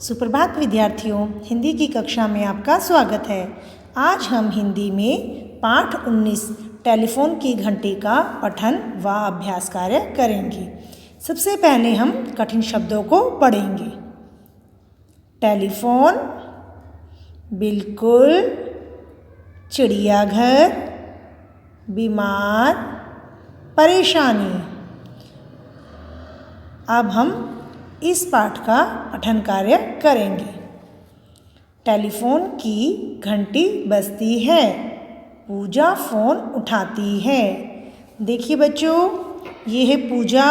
सुप्रभात विद्यार्थियों, हिंदी की कक्षा में आपका स्वागत है। आज हम हिंदी में पाठ 19 टेलीफोन की घंटी का पठन व अभ्यास कार्य करेंगे। सबसे पहले हम कठिन शब्दों को पढ़ेंगे। टेलीफोन, बिल्कुल, चिड़ियाघर, बीमार, परेशानी। अब हम इस पाठ का पठन कार्य करेंगे। टेलीफोन की घंटी बजती है, पूजा फ़ोन उठाती है। देखिए बच्चों, ये है पूजा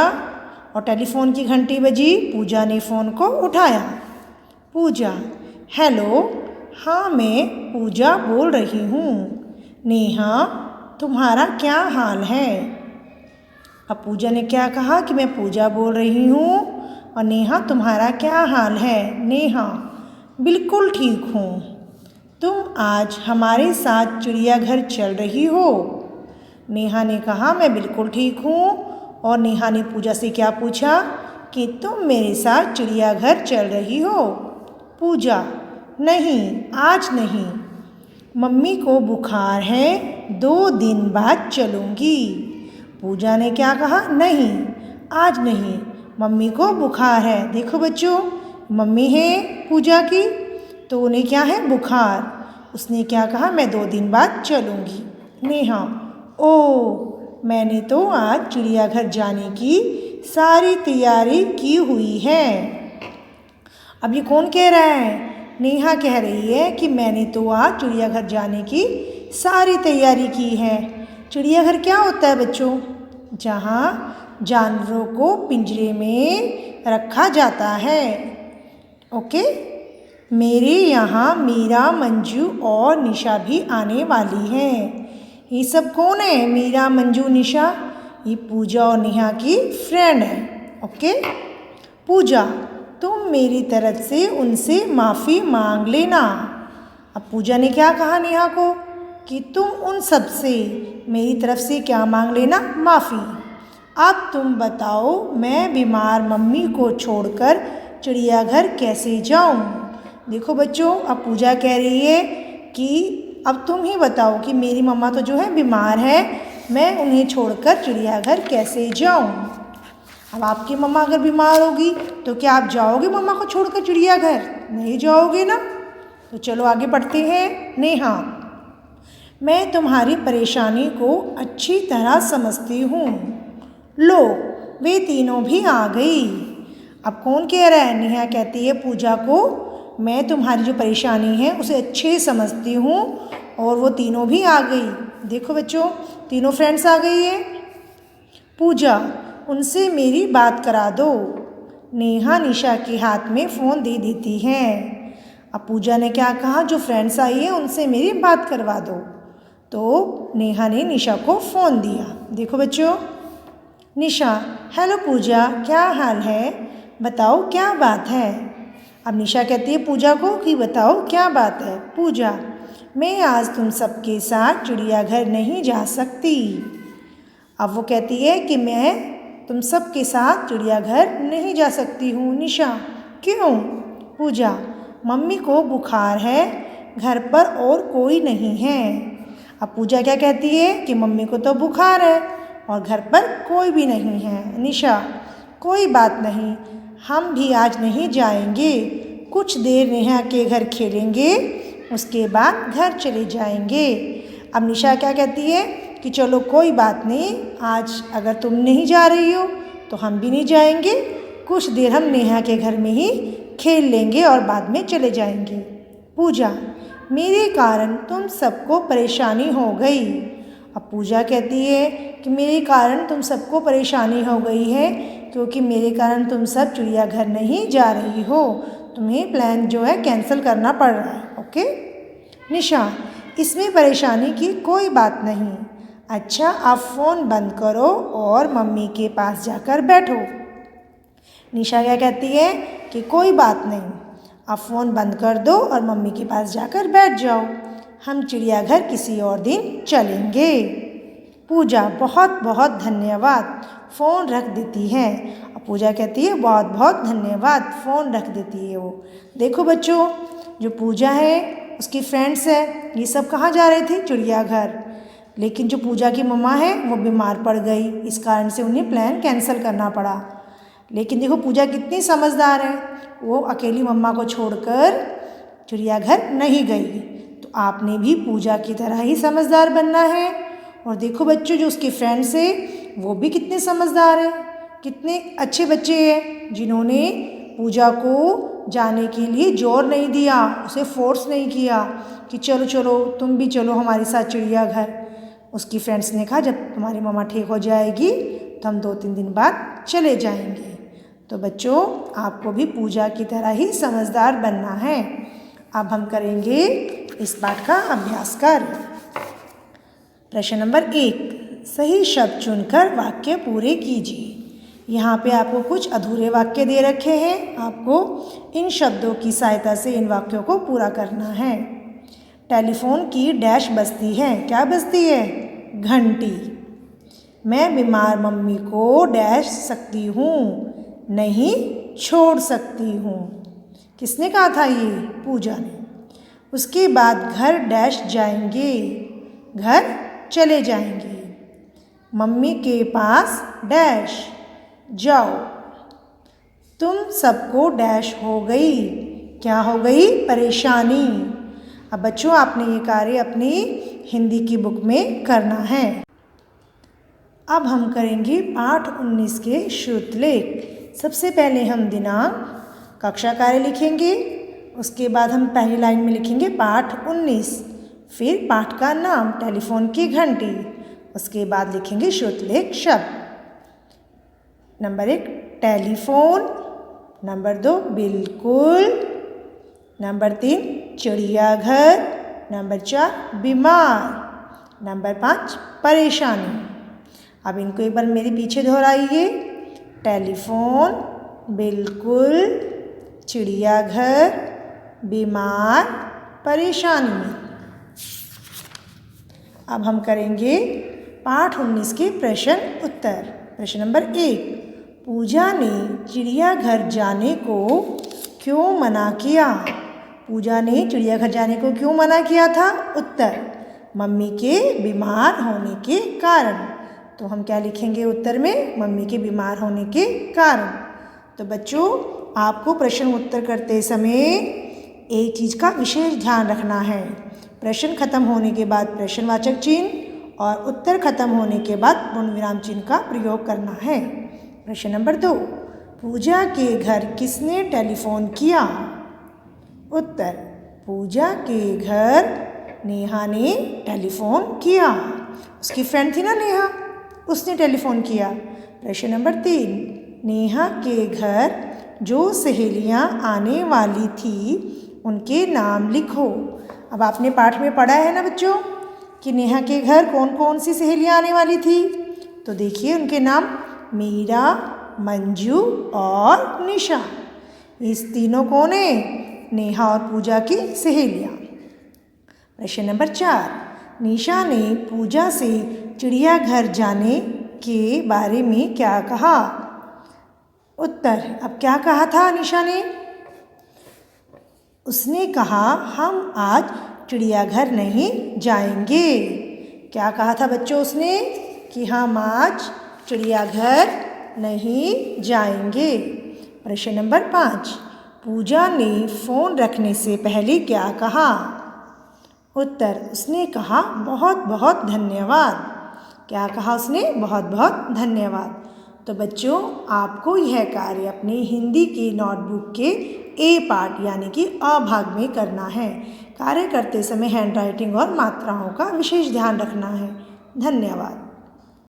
और टेलीफोन की घंटी बजी, पूजा ने फ़ोन को उठाया। पूजा, हेलो, हाँ मैं पूजा बोल रही हूँ। नेहा, तुम्हारा क्या हाल है? अब पूजा ने क्या कहा कि मैं पूजा बोल रही हूँ और नेहा तुम्हारा क्या हाल है? नेहा, बिल्कुल ठीक हूँ। तुम आज हमारे साथ चिड़ियाघर चल रही हो? नेहा ने कहा मैं बिल्कुल ठीक हूँ और नेहा ने पूजा से क्या पूछा कि तुम मेरे साथ चिड़ियाघर चल रही हो? पूजा, नहीं, आज नहीं, मम्मी को बुखार है, 2 दिन बाद चलूँगी। पूजा ने क्या कहा? नहीं, आज नहीं, मम्मी को बुखार है। देखो बच्चों, मम्मी है पूजा की, तो उन्हें क्या है? बुखार। उसने क्या कहा? मैं 2 दिन बाद चलूँगी। नेहा, ओह, मैंने तो आज चिड़ियाघर जाने की सारी तैयारी की हुई है। अब ये कौन कह रहा है? नेहा कह रही है कि मैंने तो आज चिड़ियाघर जाने की सारी तैयारी की है। चिड़ियाघर क्या होता है बच्चों? जहाँ जानवरों को पिंजरे में रखा जाता है। ओके, मेरे यहाँ मीरा, मंजू और निशा भी आने वाली हैं। ये सब कौन है? मीरा, मंजू, निशा, ये पूजा और नेहा की फ्रेंड है। ओके, पूजा, तुम मेरी तरफ से उनसे माफ़ी मांग लेना। अब पूजा ने क्या कहा नेहा को कि तुम उन सब से मेरी तरफ से क्या मांग लेना? माफ़ी। अब तुम बताओ, मैं बीमार मम्मी को छोड़कर चिड़ियाघर कैसे जाऊं? देखो बच्चों, अब पूजा कह रही है कि अब तुम ही बताओ कि मेरी मम्मा तो जो है बीमार है, मैं उन्हें छोड़कर चिड़ियाघर कैसे जाऊं? अब आपकी मम्मा अगर बीमार होगी तो क्या आप जाओगे मम्मा को छोड़कर चिड़ियाघर? नहीं जाओगे ना। तो चलो आगे बढ़ते हैं। नेहा, मैं तुम्हारी परेशानी को अच्छी तरह समझती हूँ। लो, वे तीनों भी आ गई। अब कौन कह रहा है? नेहा कहती है पूजा को, मैं तुम्हारी जो परेशानी है उसे अच्छे समझती हूँ और वो तीनों भी आ गई। देखो बच्चों, तीनों फ्रेंड्स आ गई है। पूजा, उनसे मेरी बात करा दो। नेहा निशा के हाथ में फ़ोन दे देती है। अब पूजा ने क्या कहा? जो फ्रेंड्स आई है उनसे मेरी बात करवा दो। तो नेहा ने निशा को फ़ोन दिया। देखो बच्चों, निशा, हेलो पूजा, क्या हाल है? बताओ क्या बात है? अब निशा कहती है पूजा को कि बताओ क्या बात है? पूजा, मैं आज तुम सबके साथ चिड़ियाघर नहीं जा सकती। अब वो कहती है कि मैं तुम सबके साथ चिड़ियाघर नहीं जा सकती हूँ। निशा, क्यों? पूजा, मम्मी को बुखार है, घर पर और कोई नहीं है। अब पूजा क्या कहती है कि मम्मी को तो बुखार है और घर पर कोई भी नहीं है। निशा, कोई बात नहीं, हम भी आज नहीं जाएंगे, कुछ देर नेहा के घर खेलेंगे, उसके बाद घर चले जाएंगे। अब निशा क्या कहती है कि चलो कोई बात नहीं, आज अगर तुम नहीं जा रही हो तो हम भी नहीं जाएंगे, कुछ देर हम नेहा के घर में ही खेल लेंगे और बाद में चले जाएंगे। पूजा, मेरे कारण तुम सबको परेशानी हो गई। अब पूजा कहती है कि मेरे कारण तुम सबको परेशानी हो गई है क्योंकि मेरे कारण तुम सब चिड़ियाघर नहीं जा रही हो, तुम्हें प्लान जो है कैंसिल करना पड़ रहा है। ओके। निशा, इसमें परेशानी की कोई बात नहीं। अच्छा, आप फ़ोन बंद करो और मम्मी के पास जाकर बैठो। निशा क्या कहती है कि कोई बात नहीं, आप फ़ोन बंद कर दो और मम्मी के पास जाकर बैठ जाओ, हम चिड़ियाघर किसी और दिन चलेंगे। पूजा, बहुत बहुत धन्यवाद, फ़ोन रख देती है। अब पूजा कहती है बहुत बहुत धन्यवाद, फ़ोन रख देती है वो। देखो बच्चों, जो पूजा है उसकी फ्रेंड्स है, ये सब कहाँ जा रहे थे? चिड़ियाघर। लेकिन जो पूजा की मम्मा है वो बीमार पड़ गई, इस कारण से उन्हें प्लान कैंसिल करना पड़ा। लेकिन देखो पूजा कितनी समझदार है, वो अकेली मम्मा को छोड़कर चिड़ियाघर नहीं गई। तो आपने भी पूजा की तरह ही समझदार बनना है। और देखो बच्चों, जो उसके फ्रेंड्स है वो भी कितने समझदार हैं, कितने अच्छे बच्चे हैं, जिन्होंने पूजा को जाने के लिए जोर नहीं दिया, उसे फोर्स नहीं किया कि चलो चलो तुम भी चलो हमारे साथ चिड़ियाघर। उसकी फ्रेंड्स ने कहा जब तुम्हारी मम्मा ठीक हो जाएगी तो हम 2-3 दिन बाद चले जाएंगे। तो बच्चों, आपको भी पूजा की तरह ही समझदार बनना है। अब हम करेंगे इस पाठ का अभ्यास कार्य। प्रश्न नंबर 1, सही शब्द चुनकर वाक्य पूरे कीजिए। यहाँ पे आपको कुछ अधूरे वाक्य दे रखे हैं, आपको इन शब्दों की सहायता से इन वाक्यों को पूरा करना है। टेलीफोन की डैश बजती है, क्या बजती है? घंटी। मैं बीमार मम्मी को डैश सकती हूँ, नहीं छोड़ सकती हूँ। किसने कहा था ये? पूजा ने। उसके बाद घर डैश जाएंगे, घर चले जाएंगे। मम्मी के पास डैश जाओ। तुम सबको डैश हो गई, क्या हो गई? परेशानी। अब बच्चों, आपने ये कार्य अपनी हिंदी की बुक में करना है। अब हम करेंगे पाठ 19 के श्रुतलेख। सबसे पहले हम दिनांक, कक्षा कार्य लिखेंगे, उसके बाद हम पहली लाइन में लिखेंगे पाठ 19, फिर पाठ का नाम टेलीफोन की घंटी, उसके बाद लिखेंगे श्रुतलेख शब्द। नंबर 1 टेलीफोन, नंबर 2 बिल्कुल, नंबर 3 चिड़ियाघर, नंबर 4 बीमार, नंबर 5 परेशानी। अब इनको एक बार मेरे पीछे दोहराइए। टेलीफोन, बिल्कुल, चिड़ियाघर, बीमार, परेशानी। अब हम करेंगे पाठ 19 के प्रश्न उत्तर। प्रश्न नंबर 1, पूजा ने चिड़ियाघर जाने को क्यों मना किया? पूजा ने चिड़ियाघर जाने को क्यों मना किया था? उत्तर, मम्मी के बीमार होने के कारण। तो हम क्या लिखेंगे उत्तर में? मम्मी के बीमार होने के कारण। तो बच्चों, आपको प्रश्न उत्तर करते समय एक चीज़ का विशेष ध्यान रखना है। प्रश्न खत्म होने के बाद प्रश्नवाचक चिन्ह और उत्तर खत्म होने के बाद पूर्ण विराम चिन्ह का प्रयोग करना है। प्रश्न नंबर 2, पूजा के घर किसने टेलीफोन किया? उत्तर, पूजा के घर नेहा ने टेलीफोन किया। उसकी फ्रेंड थी ना नेहा, उसने टेलीफोन किया। प्रश्न नंबर 3, नेहा के घर जो सहेलियां आने वाली थी उनके नाम लिखो। अब आपने पाठ में पढ़ा है ना बच्चों कि नेहा के घर कौन कौन सी सहेलियां आने वाली थी। तो देखिए उनके नाम मीरा, मंजू और निशा। इस तीनों कौन है? नेहा और पूजा की सहेलियां। प्रश्न नंबर 4, निशा ने पूजा से चिड़ियाघर जाने के बारे में क्या कहा? उत्तर, अब क्या कहा था निशा ने? उसने कहा हम आज चिड़ियाघर नहीं जाएंगे। क्या कहा था बच्चों उसने? कि हम आज चिड़ियाघर नहीं जाएंगे। प्रश्न नंबर 5, पूजा ने फ़ोन रखने से पहले क्या कहा? उत्तर, उसने कहा बहुत बहुत धन्यवाद। क्या कहा उसने? बहुत बहुत धन्यवाद। तो बच्चों, आपको यह कार्य अपनी हिंदी की नोटबुक के ए पार्ट यानी कि अ भाग में करना है। कार्य करते समय हैंड राइटिंग और मात्राओं का विशेष ध्यान रखना है। धन्यवाद।